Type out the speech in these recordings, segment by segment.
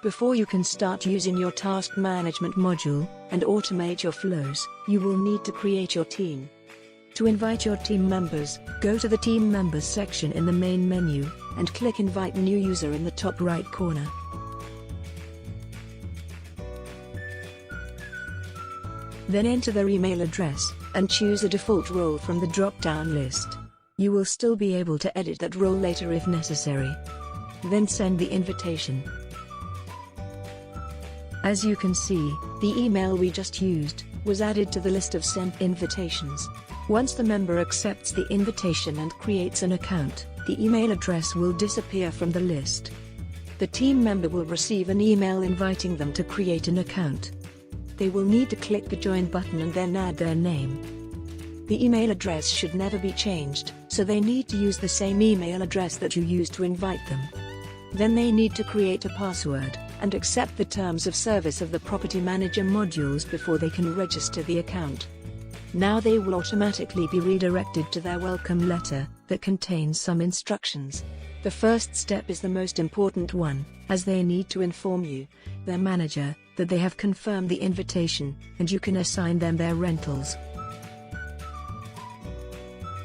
Before you can start using your task management module and automate your flows, you will need to create your team. To invite your team members, go to the Team Members section in the main menu, and click Invite New User in the top right corner. Then enter their email address, and choose a default role from the drop-down list. You will still be able to edit that role later if necessary. Then send the invitation. As you can see, the email we just used was added to the list of sent invitations. Once the member accepts the invitation and creates an account, the email address will disappear from the list. The team member will receive an email inviting them to create an account. They will need to click the Join button and then add their name. The email address should never be changed, so they need to use the same email address that you used to invite them. Then they need to create a password and accept the terms of service of the Property Manager modules before they can register the account. Now they will automatically be redirected to their welcome letter that contains some instructions. The first step is the most important one, as they need to inform you, their manager, that they have confirmed the invitation, and you can assign them their rentals.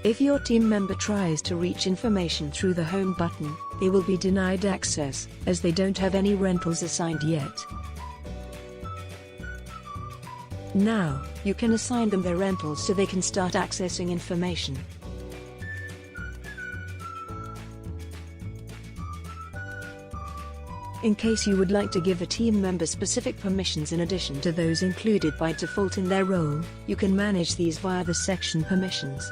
If your team member tries to reach information through the Home button, they will be denied access, as they don't have any rentals assigned yet. Now, you can assign them their rentals so they can start accessing information. In case you would like to give a team member specific permissions in addition to those included by default in their role, you can manage these via the section Permissions.